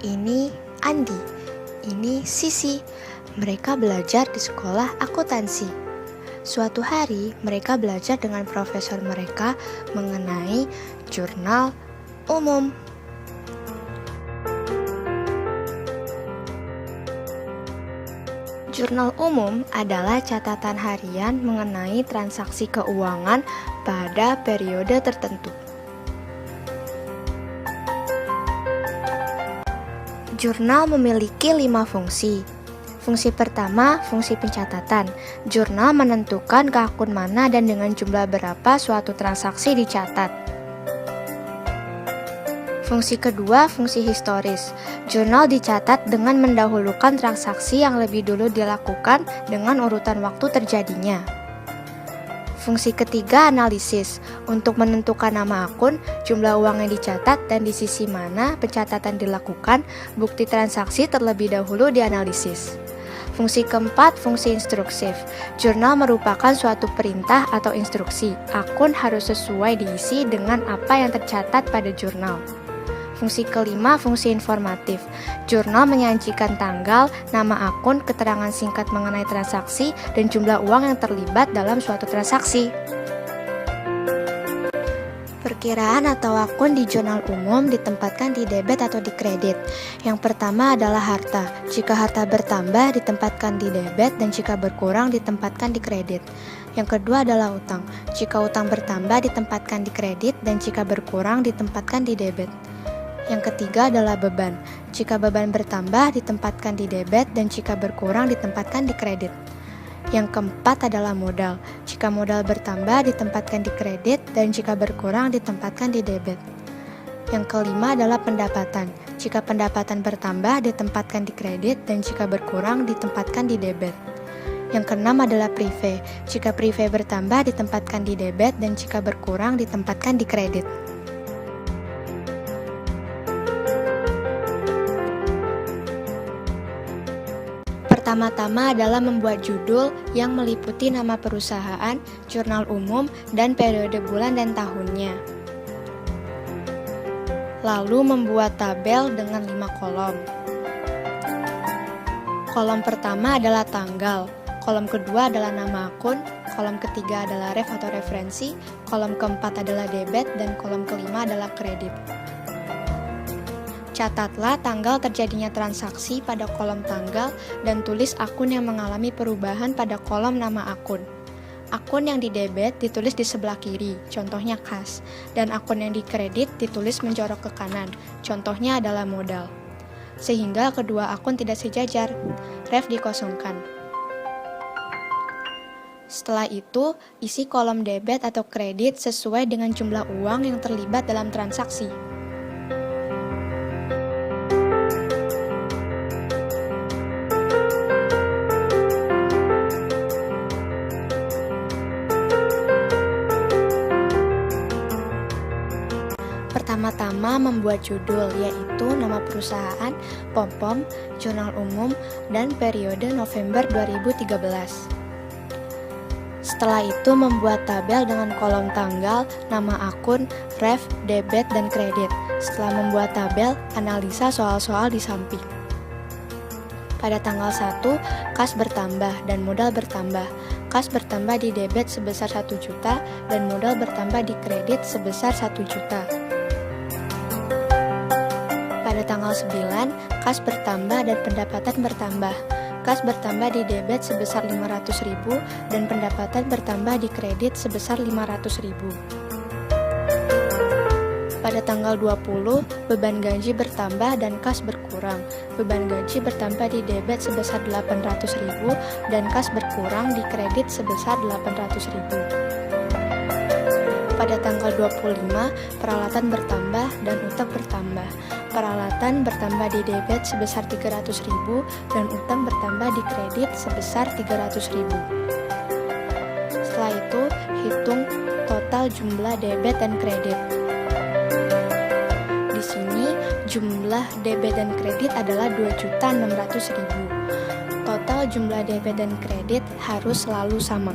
Ini Andi, ini Sisi. Mereka belajar di sekolah akuntansi. Suatu hari, mereka belajar dengan profesor mereka mengenai jurnal umum. Jurnal umum adalah catatan harian mengenai transaksi keuangan pada periode tertentu. Jurnal memiliki 5 fungsi. Fungsi pertama, fungsi pencatatan. Jurnal menentukan ke akun mana dan dengan jumlah berapa suatu transaksi dicatat. Fungsi kedua, fungsi historis. Jurnal dicatat dengan mendahulukan transaksi yang lebih dulu dilakukan dengan urutan waktu terjadinya. Fungsi ketiga, analisis. Untuk menentukan nama akun, jumlah uang yang dicatat, dan di sisi mana pencatatan dilakukan, bukti transaksi terlebih dahulu dianalisis. Fungsi keempat, fungsi instruksif. Jurnal merupakan suatu perintah atau instruksi. Akun harus sesuai diisi dengan apa yang tercatat pada jurnal. Fungsi kelima, fungsi informatif. Jurnal menyajikan tanggal, nama akun, keterangan singkat mengenai transaksi, dan jumlah uang yang terlibat dalam suatu transaksi. Perkiraan atau akun di jurnal umum ditempatkan di debit atau di kredit. Yang pertama adalah harta. Jika harta bertambah, ditempatkan di debit, dan jika berkurang, ditempatkan di kredit. Yang kedua adalah utang. Jika utang bertambah, ditempatkan di kredit, dan jika berkurang, ditempatkan di debit. Yang ketiga adalah beban. Jika beban bertambah, ditempatkan di debit, dan jika berkurang, ditempatkan di kredit. Yang keempat adalah modal. Jika modal bertambah, ditempatkan di kredit, dan jika berkurang, ditempatkan di debit. Yang kelima adalah pendapatan. Jika pendapatan bertambah, ditempatkan di kredit, dan jika berkurang, ditempatkan di debit. Yang keenam adalah prive. Jika prive bertambah, ditempatkan di debit, dan jika berkurang, ditempatkan di kredit. Pertama-tama adalah membuat judul yang meliputi nama perusahaan, jurnal umum, dan periode bulan dan tahunnya. Lalu membuat tabel dengan 5 kolom. Kolom pertama adalah tanggal, kolom kedua adalah nama akun, kolom ketiga adalah ref atau referensi, kolom keempat adalah debit, dan kolom kelima adalah kredit. Catatlah tanggal terjadinya transaksi pada kolom tanggal dan tulis akun yang mengalami perubahan pada kolom nama akun. Akun yang di debit ditulis di sebelah kiri, contohnya kas, dan akun yang di kredit ditulis menjorok ke kanan, contohnya adalah modal. Sehingga kedua akun tidak sejajar, ref dikosongkan. Setelah itu, isi kolom debit atau kredit sesuai dengan jumlah uang yang terlibat dalam transaksi. Pertama-tama membuat judul, yaitu nama perusahaan, pom-pom, jurnal umum, dan periode November 2013. Setelah itu membuat tabel dengan kolom tanggal, nama akun, ref, debit, dan kredit. Setelah membuat tabel, analisa soal-soal di samping. Pada tanggal 1, kas bertambah dan modal bertambah. Kas bertambah di debit sebesar 1 juta dan modal bertambah di kredit sebesar 1 juta. Pada tanggal 9, kas bertambah dan pendapatan bertambah. Kas bertambah di debit sebesar 500.000 dan pendapatan bertambah di kredit sebesar 500.000. Pada tanggal 20, beban gaji bertambah dan kas berkurang. Beban gaji bertambah di debit sebesar 800.000 dan kas berkurang di kredit sebesar 800.000. Pada tanggal 25, peralatan bertambah dan utang bertambah. Peralatan bertambah di debit sebesar 300.000 dan utang bertambah di kredit sebesar 300.000. Setelah itu, hitung total jumlah debit dan kredit. Di sini, jumlah debit dan kredit adalah 2.600.000. Total jumlah debit dan kredit harus selalu sama.